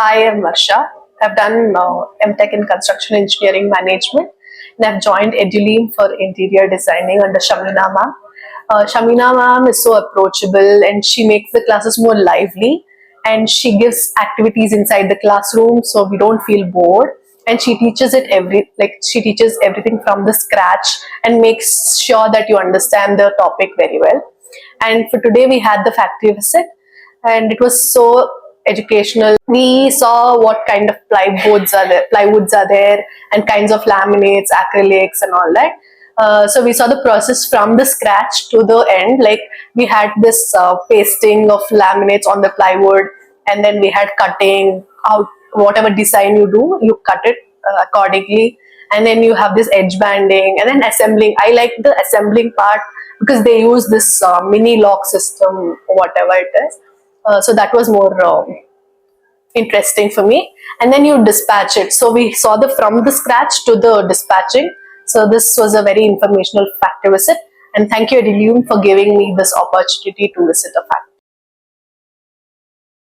Hi, I'm Varsha. I've done MTech in Construction Engineering Management, and I've joined Eduleem for interior designing under Shamina ma'am. Shamina ma'am is so approachable and she makes the classes more lively, and she gives activities inside the classroom so we don't feel bored. And she teaches she teaches everything from the scratch and makes sure that you understand the topic very well. And for today we had the factory visit, and it was so educational. We saw what kind of plywoods are there, and kinds of laminates, acrylics, and all that. So we saw the process from the scratch to the end. Like, we had this pasting of laminates on the plywood, and then we had cutting out whatever design you do, you cut it accordingly, and then you have this edge banding and then assembling. I like the assembling part because they use this mini lock system, whatever it is. So that was more interesting for me. And then you dispatch it. So we saw the from the scratch to the dispatching. So this was a very informational factory visit. And thank you, Eduleem, for giving me this opportunity to visit a factory.